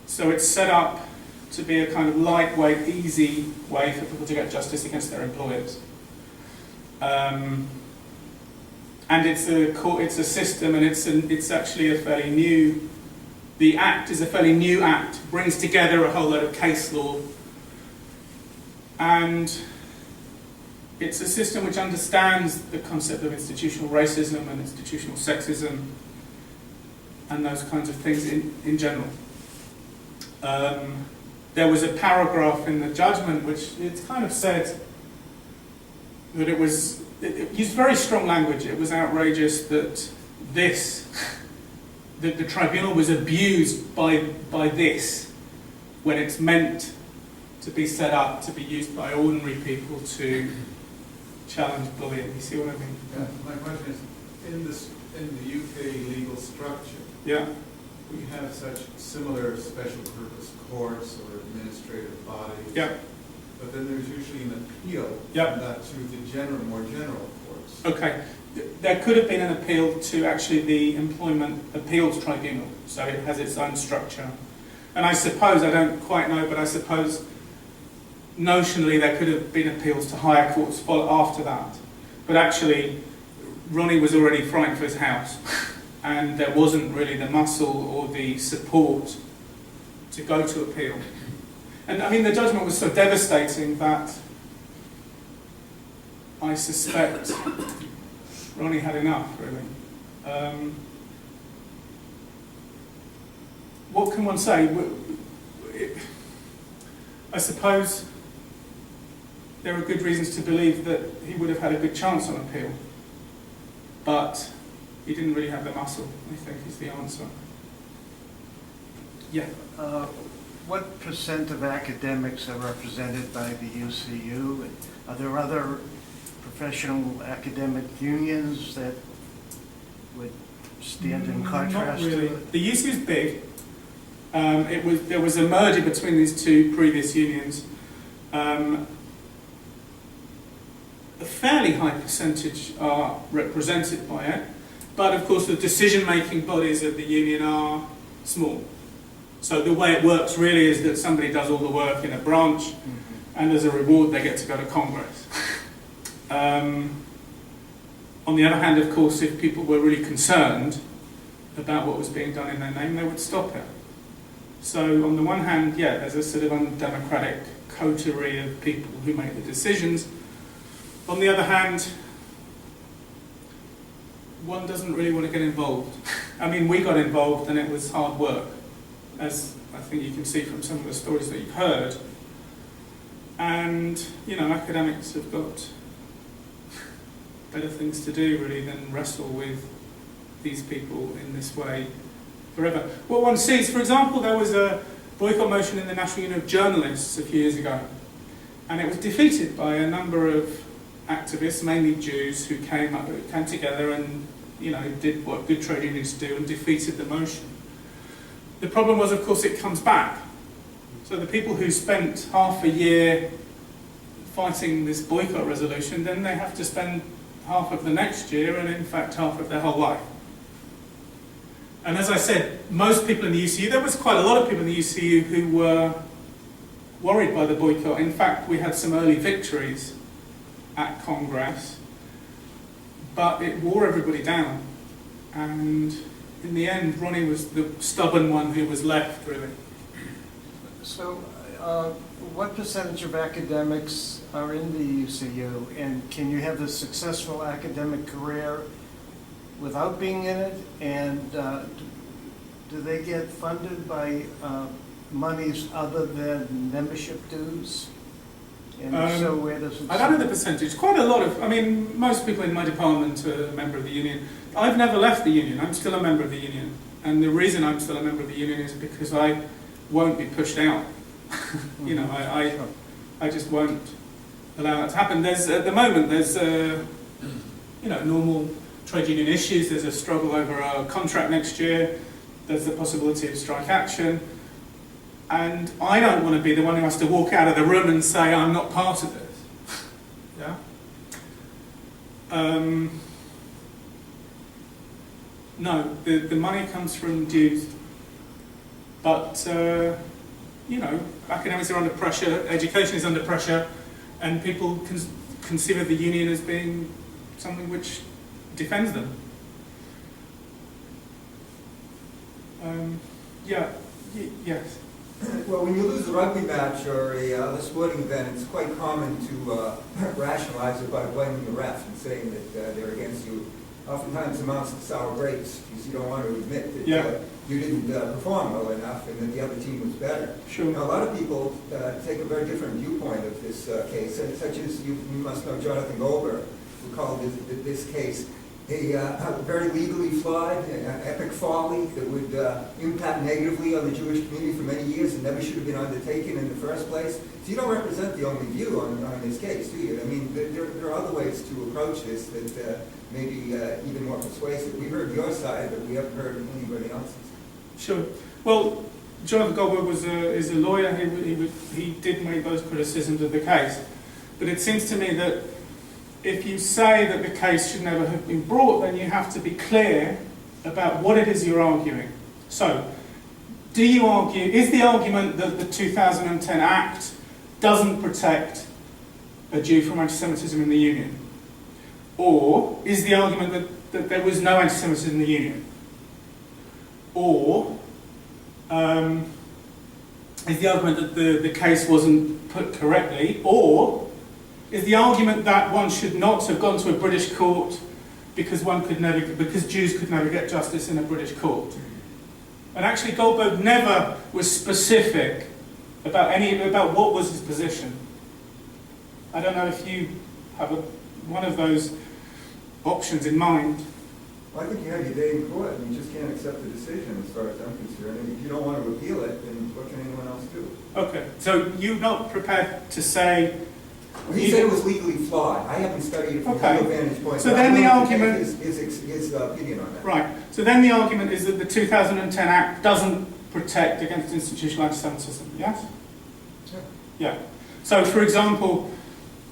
So it's set up to be a kind of lightweight, easy way for people to get justice against their employers. And it's a system, and it's actually a fairly new. The Act is a fairly new Act, brings together a whole load of case law, and it's a system which understands the concept of institutional racism and institutional sexism and those kinds of things in general. There was a paragraph in the judgment which it kind of said, that it used very strong language. It was outrageous that that the tribunal was abused by this, when it's meant to be set up to be used by ordinary people to challenge bullying. You see what I mean? Yeah, my question is, in the UK legal structure, Yeah. we have such similar special purpose courts or administrative bodies. Yeah. But then there's usually an appeal Yeah. from that to the more general courts. Okay. There could have been an appeal to actually the Employment Appeals Tribunal, so it has its own structure. And I suppose, I don't quite know, but I suppose notionally there could have been appeals to higher courts after that. But actually, Ronnie was already frightened for his house, and there wasn't really the muscle or the support to go to appeal. And I mean, the judgment was so devastating that I suspect Ronnie had enough, really. What can one say? I suppose there are good reasons to believe that he would have had a good chance on appeal, but he didn't really have the muscle, I think, is the answer. Yeah. What percent of academics are represented by the UCU? And are there other professional academic unions that would stand in contrast Not really. to it? The UCU is big. There was a merger between these two previous unions. A fairly high percentage are represented by it, but of course the decision-making bodies of the union are small. So the way it works really is that somebody does all the work in a branch, and as a reward they get to go to Congress. On the other hand, of course, if people were really concerned about what was being done in their name, they would stop it. So on the one hand, yeah, there's a sort of undemocratic coterie of people who make the decisions. On the other hand, one doesn't really want to get involved. I mean, we got involved and it was hard work, as I think you can see from some of the stories that you've heard. And, you know, academics have got better things to do, really, than wrestle with these people in this way forever. What one sees, for example, there was a boycott motion in the National Union of Journalists a few years ago, and it was defeated by a number of activists, mainly Jews, who came together and, you know, did what good trade unions do and defeated the motion. The problem was, of course, it comes back. So the people who spent half a year fighting this boycott resolution, then they have to spend half of the next year and, in fact, half of their whole life. And as I said, most people in the UCU, there was quite a lot of people in the UCU who were worried by the boycott. In fact, we had some early victories at Congress, but it wore everybody down. And in the end, Ronnie was the stubborn one who was left, really. So, what percentage of academics are in the UCU, and can you have a successful academic career without being in it? And do they get funded by monies other than membership dues? And so where does it I don't know the percentage. Quite a lot of, I mean, most people in my department are a member of the union. I've never left the union. I'm still a member of the union. And the reason I'm still a member of the union is because I won't be pushed out. You know, I just won't allow that to happen. There's, at the moment, there's, you know, normal trade union issues. There's a struggle over a contract next year. There's the possibility of strike action. And I don't want to be the one who has to walk out of the room and say, I'm not part of this. Yeah? No, the money comes from dues. But, you know, academics are under pressure, education is under pressure, and people conceive of the union as being something which defends them. Yes. Well, when you lose a rugby match or a other sporting event, it's quite common to rationalize it by blaming the ref and saying that they're against you. Oftentimes amounts to sour grapes because you don't want to admit that you didn't perform well enough and that the other team was better. Sure. Now, a lot of people take a very different viewpoint of this case, such as you must know Jonathan Goldberg, who called this case a very legally flawed, epic folly that would impact negatively on the Jewish community for many years and never should have been undertaken in the first place. So you don't represent the only view on this case, do you? I mean, there are other ways to approach this that may be even more persuasive. We heard your side, but we haven't heard anybody else's. Sure. Well, Jonathan Goldberg is a lawyer. He did make those criticisms of the case. But it seems to me that if you say that the case should never have been brought, then you have to be clear about what it is you're arguing. So, do you argue, is the argument that the 2010 Act doesn't protect a Jew from anti-Semitism in the Union? Or is the argument that there was no anti-Semitism in the Union? Or is the argument that the case wasn't put correctly? Or is the argument that one should not have gone to a British court because Jews could never get justice in a British court? And actually Goldberg never was specific about what was his position. I don't know if you have one of those options in mind. Well, I think you have your day in court, and you just can't accept the decision as far as I'm concerned. And if you don't want to appeal it, then what can anyone else do? Okay, so you're not prepared to say... Well, he said it was legally flawed. I haven't studied it from a legal vantage point. So then the argument... His opinion on that. Right, so then the argument is that the 2010 Act doesn't protect against institutional anti-Semitism, yes? Yeah. So, for example,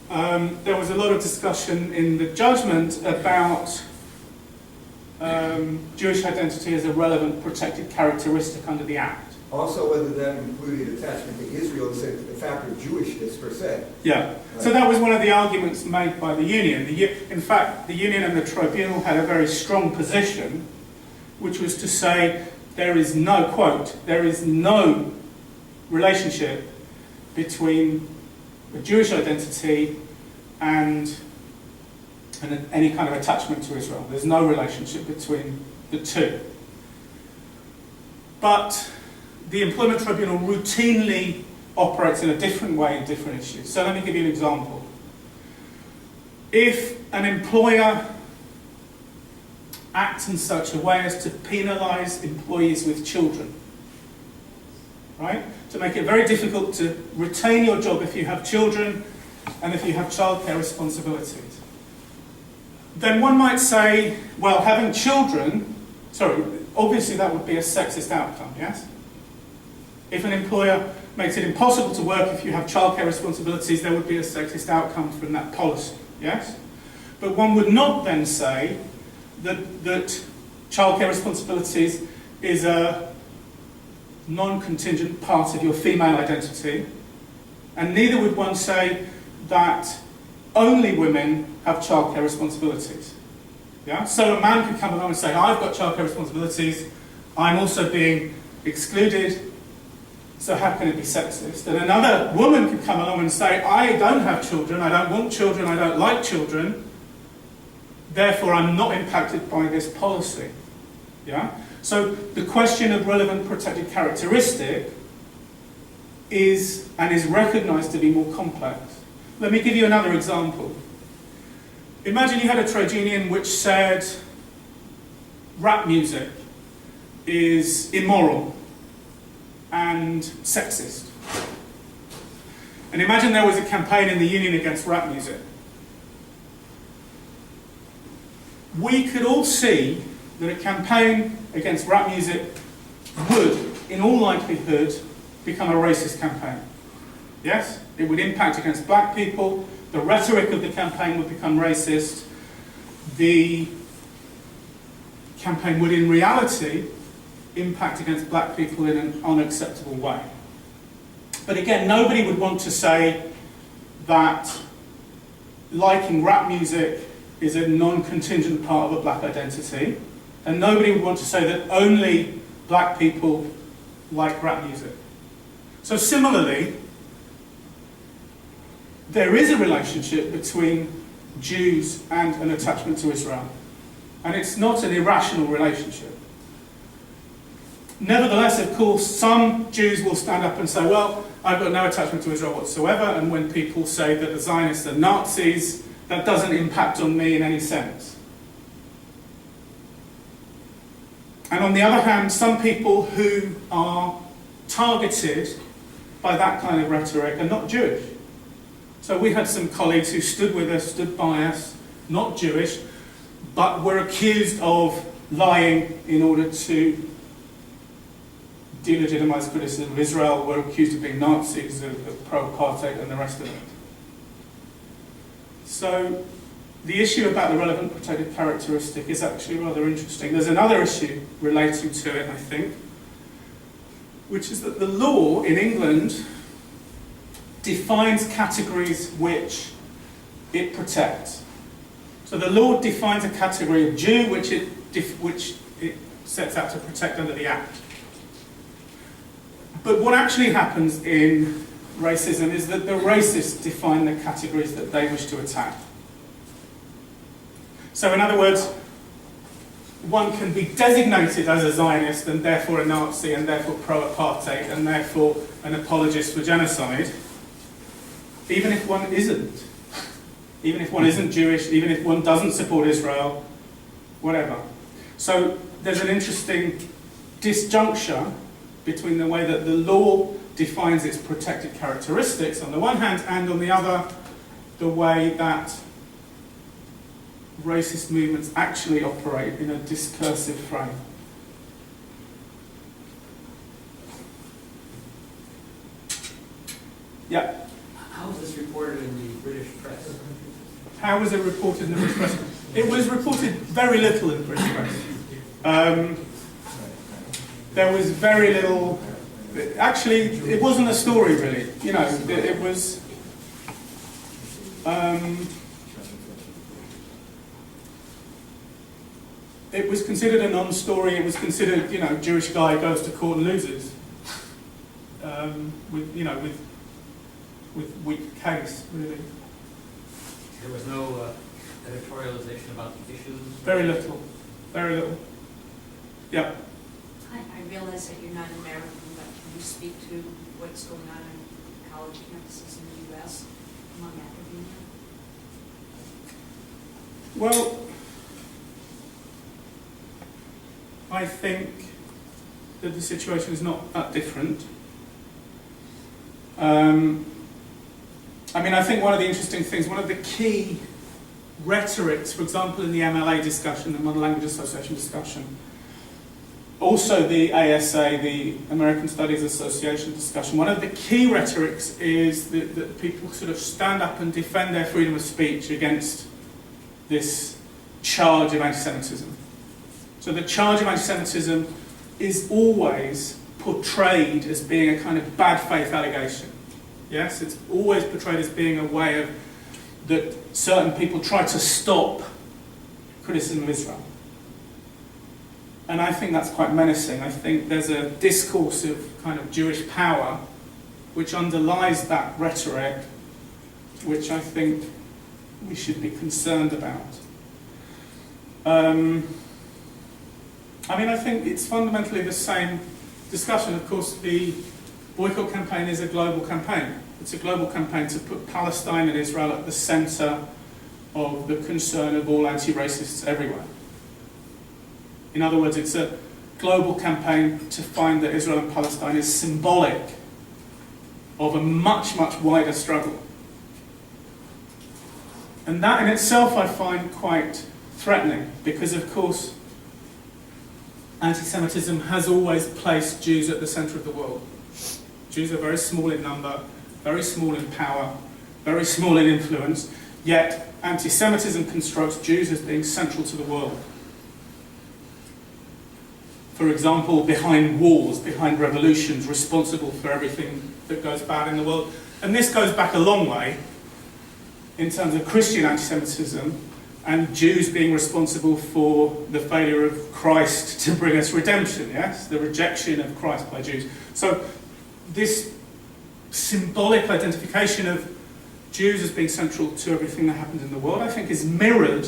there was a lot of discussion in the judgment about Jewish identity as a relevant protected characteristic under the Act. Also, whether that included attachment to Israel as a factor of Jewishness per se. Yeah. So that was one of the arguments made by the Union. In fact, the Union and the Tribunal had a very strong position, which was to say there is no, quote, there is no relationship between a Jewish identity and any kind of attachment to Israel. There's no relationship between the two. But the Employment Tribunal routinely operates in a different way in different issues. So let me give you an example. If an employer acts in such a way as to penalise employees with children, right? To make it very difficult to retain your job if you have children and if you have childcare responsibilities, then one might say, well, having children, obviously that would be a sexist outcome, yes? If an employer makes it impossible to work if you have childcare responsibilities, there would be a sexist outcome from that policy, yes? But one would not then say that childcare responsibilities is a non-contingent part of your female identity, and neither would one say that only women have childcare responsibilities. Yeah? So a man could come along and say, I've got childcare responsibilities, I'm also being excluded, so how can it be sexist? And another woman could come along and say, I don't have children, I don't want children, I don't like children, therefore I'm not impacted by this policy. Yeah? So the question of relevant protected characteristic is recognised to be more complex. Let me give you another example. Imagine you had a trade union which said rap music is immoral and sexist. And imagine there was a campaign in the union against rap music. We could all see that a campaign against rap music would, in all likelihood, become a racist campaign. Yes? It would impact against black people, the rhetoric of the campaign would become racist, the campaign would in reality impact against black people in an unacceptable way. But again, nobody would want to say that liking rap music is a non-contingent part of a black identity, and nobody would want to say that only black people like rap music. So similarly, there is a relationship between Jews and an attachment to Israel. And it's not an irrational relationship. Nevertheless, of course, some Jews will stand up and say, well, I've got no attachment to Israel whatsoever, and when people say that the Zionists are Nazis, that doesn't impact on me in any sense. And on the other hand, some people who are targeted by that kind of rhetoric are not Jewish. So we had some colleagues who stood with us, stood by us, not Jewish, but were accused of lying in order to delegitimize criticism of Israel, were accused of being Nazis, of pro-apartheid and the rest of it. So the issue about the relevant protected characteristic is actually rather interesting. There's another issue relating to it, I think, which is that the law in England defines categories which it protects. So the law defines a category of Jew which it sets out to protect under the Act. But what actually happens in racism is that the racists define the categories that they wish to attack. So in other words, one can be designated as a Zionist and therefore a Nazi and therefore pro-apartheid and therefore an apologist for genocide, even if one isn't. Even if one isn't Jewish, even if one doesn't support Israel, whatever. So there's an interesting disjuncture between the way that the law defines its protected characteristics on the one hand, and on the other, the way that racist movements actually operate in a discursive frame. Yeah. How was this reported in the British press? How was it reported in the British press? It was reported very little in the British press. There was very little. Actually, it wasn't a story really. You know, it was. It was considered a non-story. It was considered, you know, Jewish guy goes to court and loses. With weak case, really. There was no editorialization about the issues? Very little. Very little. Yeah. I realize that you're not American, but can you speak to what's going on in college campuses in the U.S. among academia? Well, I think that the situation is not that different. I mean, I think one of the interesting things, one of the key rhetorics, for example, in the MLA discussion, the Modern Language Association discussion, also the ASA, the American Studies Association discussion, one of the key rhetorics is that people sort of stand up and defend their freedom of speech against this charge of anti-Semitism. So the charge of anti-Semitism is always portrayed as being a kind of bad faith allegation. Yes, it's always portrayed as being a way of that certain people try to stop criticism of Israel. And I think that's quite menacing. I think there's a discourse of kind of Jewish power which underlies that rhetoric, which I think we should be concerned about. I mean, I think it's fundamentally the same discussion. Of course, the boycott campaign is a global campaign. It's a global campaign to put Palestine and Israel at the centre of the concern of all anti-racists everywhere. In other words, it's a global campaign to find that Israel and Palestine is symbolic of a much, much wider struggle. And that in itself I find quite threatening, because of course anti-Semitism has always placed Jews at the centre of the world. Jews are very small in number, very small in power, very small in influence, yet anti-Semitism constructs Jews as being central to the world. For example, behind wars, behind revolutions, responsible for everything that goes bad in the world. And this goes back a long way in terms of Christian anti-Semitism and Jews being responsible for the failure of Christ to bring us redemption, yes? The rejection of Christ by Jews. So this symbolic identification of Jews as being central to everything that happens in the world, I think, is mirrored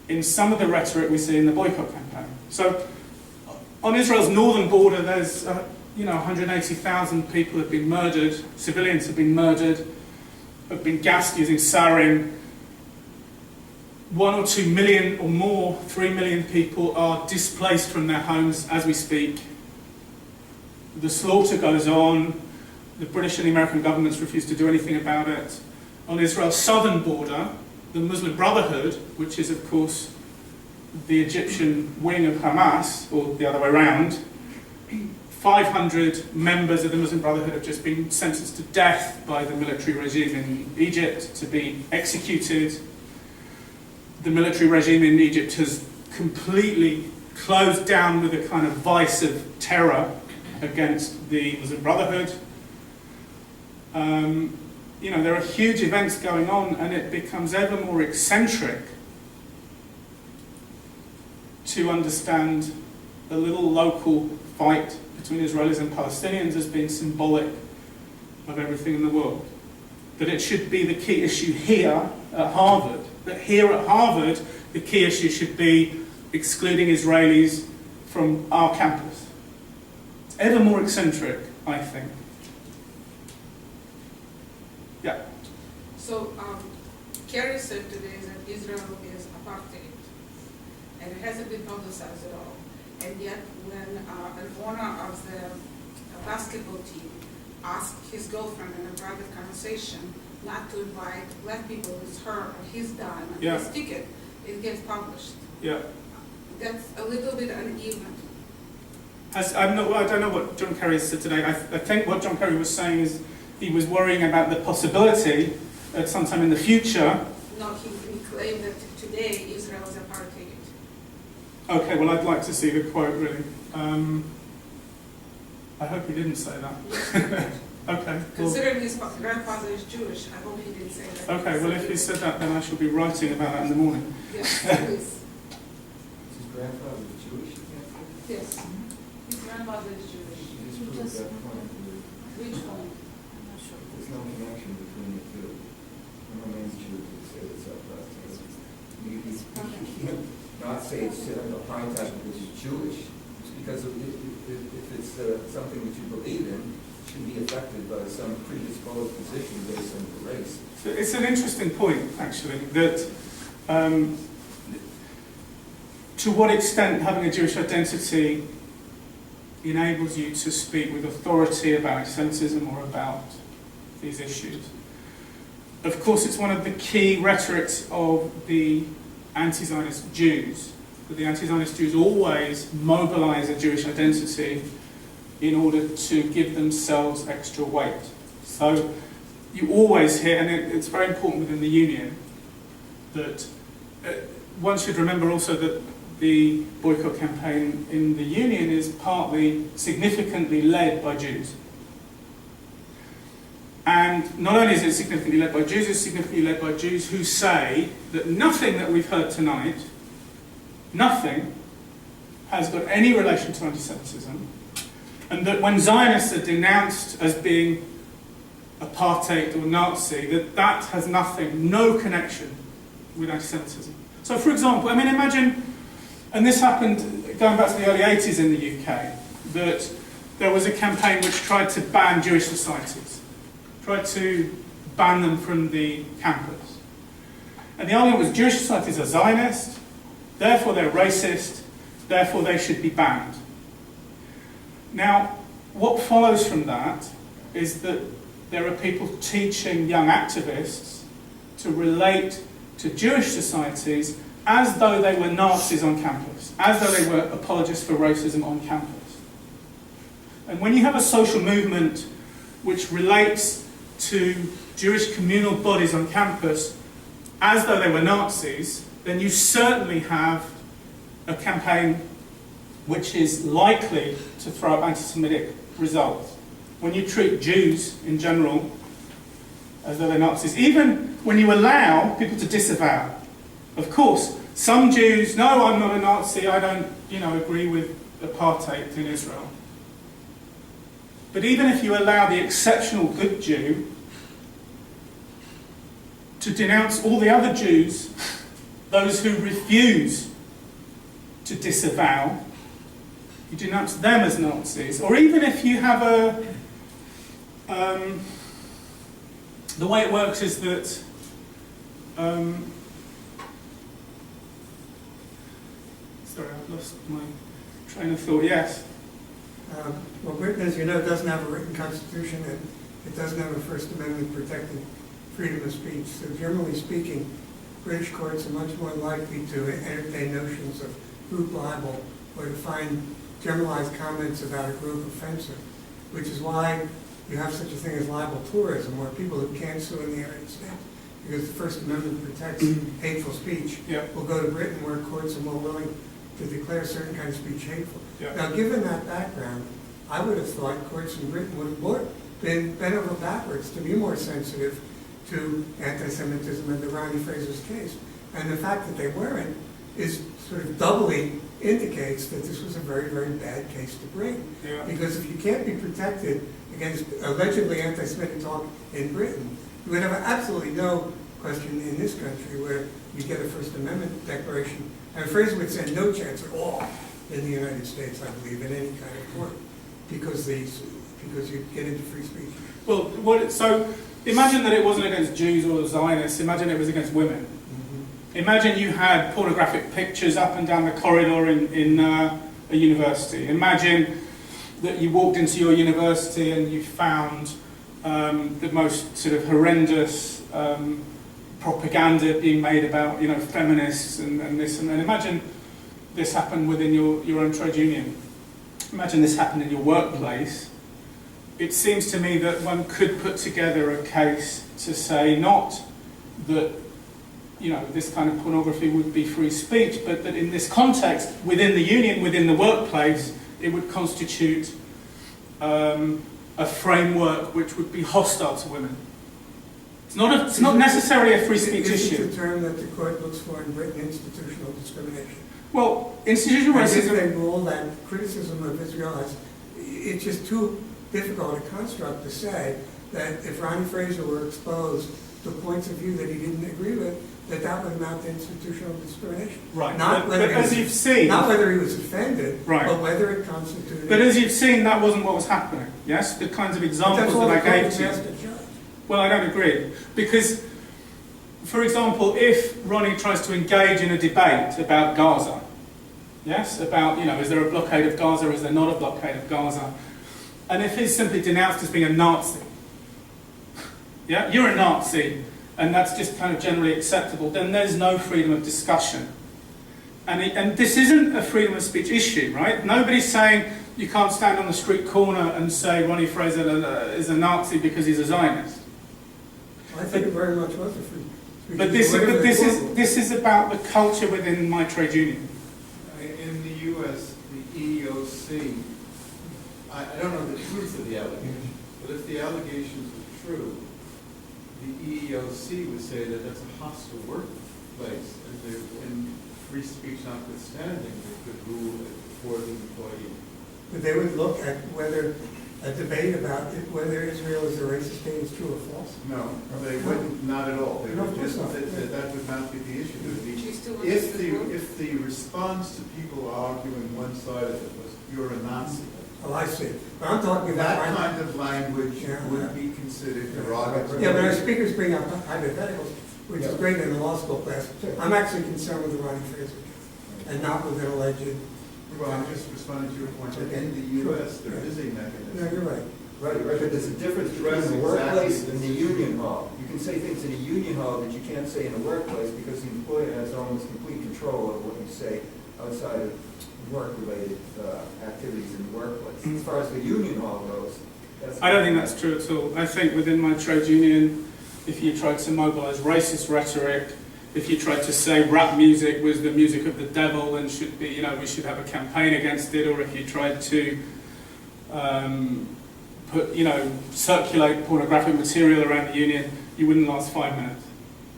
in some of the rhetoric we see in the boycott campaign. So On Israel's northern border, there's 180,000 people have been murdered, civilians have been murdered, have been gassed using sarin. 1 or 2 million or more, 3 million people are displaced from their homes as we speak. The slaughter goes on. The British and the American governments refuse to do anything about it. On Israel's southern border, the Muslim Brotherhood, which is of course the Egyptian wing of Hamas, or the other way around, 500 members of the Muslim Brotherhood have just been sentenced to death by the military regime in Egypt to be executed. The military regime in Egypt has completely closed down with a kind of vice of terror against the Muslim Brotherhood. There are huge events going on, and it becomes ever more eccentric to understand the little local fight between Israelis and Palestinians as being symbolic of everything in the world. That it should be the key issue here at Harvard. That here at Harvard, the key issue should be excluding Israelis from our campus. It's ever more eccentric, I think. Yeah. So, Kerry said today that Israel is apartheid, and it hasn't been publicized at all. And yet, when an owner of the basketball team asked his girlfriend in a private conversation not to invite black people with her on his dime and his ticket, it gets published. Yeah. That's a little bit uneven. I don't know what John Kerry said today. I think what John Kerry was saying is he was worrying about the possibility that sometime in the future. No, he claimed that today Israel is apartheid. Okay, well, I'd like to see the quote, really. I hope he didn't say that. Okay. Considering his grandfather is Jewish, I hope he didn't say that. Okay, well, if he said that, then I shall be writing about that in the morning. Yes, please. His grandfather was Jewish? Yes. His grandfather is Jewish. Just prove that point. Which one? I'm not sure. There's no connection between the two. No man's Jewish would say it's apartheid. You can't not say it's apartheid because it's Jewish. It's because if it's something that you believe in, it should be affected by some predisposed position based on the race. So it's an interesting point, actually, that to what extent having a Jewish identity enables you to speak with authority about anti-Semitism or about these issues. Of course, it's one of the key rhetorics of the anti-Zionist Jews, that the anti-Zionist Jews always mobilize a Jewish identity in order to give themselves extra weight. So you always hear, and it's very important within the union, that one should remember also that the boycott campaign in the union is partly significantly led by Jews. And not only is it significantly led by Jews, it's significantly led by Jews who say that nothing that we've heard tonight, nothing, has got any relation to anti-Semitism, and that when Zionists are denounced as being apartheid or Nazi, that has nothing, no connection with anti-Semitism. So for example, imagine, and this happened going back to the early 80s in the UK, that there was a campaign which tried to ban Jewish societies, tried to ban them from the campus. And the argument was Jewish societies are Zionist, therefore they're racist, therefore they should be banned. Now, what follows from that is that there are people teaching young activists to relate to Jewish societies as though they were Nazis on campus, as though they were apologists for racism on campus. And when you have a social movement which relates to Jewish communal bodies on campus as though they were Nazis, then you certainly have a campaign which is likely to throw up anti-Semitic results. When you treat Jews in general as though they're Nazis, even when you allow people to disavow. Of course, some Jews, no, I'm not a Nazi, I don't, agree with apartheid in Israel. But even if you allow the exceptional good Jew to denounce all the other Jews, those who refuse to disavow, you denounce them as Nazis, or even if you have the way it works is that sorry, I've lost my train of thought. Yes. Well, Britain, as you know, doesn't have a written constitution, and it doesn't have a First Amendment protecting freedom of speech. So generally speaking, British courts are much more likely to entertain notions of group libel or to find generalized comments about a group offensive, which is why you have such a thing as libel tourism, where people who can't sue in the United States because the First Amendment protects hateful speech will go to Britain, where courts are more willing to declare certain kinds of speech hateful. Now, given that background, I would have thought courts in Britain would have bent over backwards to be more sensitive to anti-Semitism in the Ronnie Fraser's case. And the fact that they weren't is sort of doubly indicates that this was a very, very bad case to bring. Because if you can't be protected against allegedly anti-Semitic talk in Britain, you would have absolutely no question in this country where you get a First Amendment declaration. And Fraser would stand no chance at all in the United States, I believe, in any kind of court, because you get into free speech. Well, so imagine that it wasn't against Jews or Zionists. Imagine it was against women. Imagine you had pornographic pictures up and down the corridor in a university. Imagine that you walked into your university and you found the most sort of horrendous propaganda being made about, feminists and this and then. Imagine this happened within your own trade union. Imagine this happened in your workplace. It seems to me that one could put together a case to say not that this kind of pornography would be free speech, but that in this context, within the union, within the workplace, it would constitute a framework which would be hostile to women. It's not necessarily a free speech issue. It's a term that the court looks for in Britain, institutional discrimination. Well, institutional racism... They rule that criticism of Israel it's just too difficult a construct to say that if Ronnie Fraser were exposed to points of view that he didn't agree with, that would amount to institutional discrimination. Right. Not but as you've seen... Not whether he was offended, right, but whether it constituted... But as you've seen, that wasn't what was happening. Yes? The kinds of examples that I gave to you. Well, I don't agree. Because, for example, if Ronnie tries to engage in a debate about Gaza, yes, about, is there a blockade of Gaza, is there not a blockade of Gaza, and if he's simply denounced as being a Nazi, yeah, you're a Nazi, and that's just kind of generally acceptable, then there's no freedom of discussion. And this isn't a freedom of speech issue, right? Nobody's saying you can't stand on the street corner and say Ronnie Fraser is a Nazi because he's a Zionist. I think it very much was a free speech. But this is about the culture within my trade union. In the U.S., the EEOC, I don't know the truth of the allegation, but if the allegations are true, the EEOC would say that that's a hostile workplace, and free speech notwithstanding, they could rule for the employee. But they would look at whether a debate about whether Israel is a racist state is true or false. No, they wouldn't, not at all. They would just, that would not be the issue. If the response to people arguing one side of it was, you're a Nazi. Oh, I see. But I'm talking about... That kind of language would be considered derogatory. Yeah, but our speakers bring up hypotheticals, which is great in the law school class. I'm actually concerned with the Ronnie Fraser case, and not with an alleged... Well, I'm just responding to your point that in the U.S. there is a mechanism. No, you're right. Right, but there's a difference between the workplace and the union hall. You can say things in a union hall that you can't say in a workplace because the employer has almost complete control of what you say outside of work-related activities in the workplace. As far as the union hall goes, I don't think that's true at all. I think within my trade union, if you tried to mobilize racist rhetoric, if you tried to say rap music was the music of the devil and should be, we should have a campaign against it, or if you tried to circulate pornographic material around the union, you wouldn't last 5 minutes.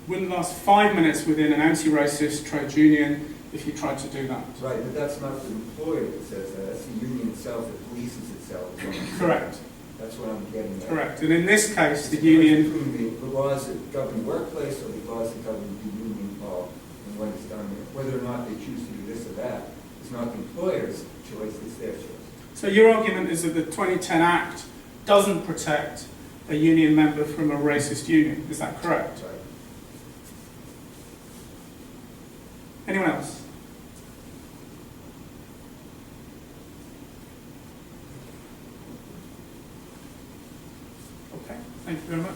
Wouldn't last 5 minutes within an anti-racist trade union if you tried to do that. Right, but that's not the employer that says that. That's the union itself that polices itself. Correct. That's what I'm getting at. Correct. And in this case, the union... Between the laws that govern the workplace or the laws that govern the union hall and what is done there. Whether or not they choose to do this or that, It's not the employer's choice, it's their choice. So your argument is that the 2010 Act doesn't protect a union member from a racist union. Is that correct? Right. Anyone else? Okay, thank you very much.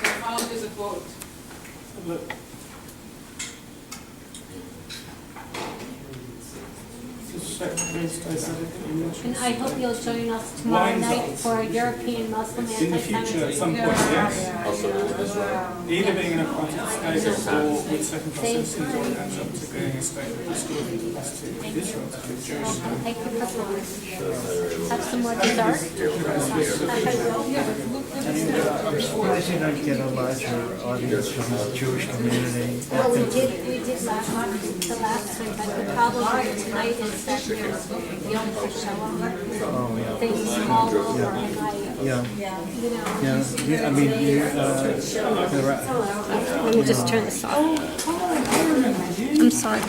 So how is it vote? Look. And I hope you'll join us tomorrow night for a European Muslim In the future, at some point, yes. Either being an apartheid state or with second class citizens, or it ends up to being a state that restored the capacity of Israel to be Jewish. Thank you for coming. Have some more dessert? I'm surprised you don't get a larger audience from the Jewish community. Well, we did last the last time, but the problem here tonight is that there's young to show up. Things all over, and Yeah, you know. yeah, I mean, there are. Let me just turn this off. I'm sorry.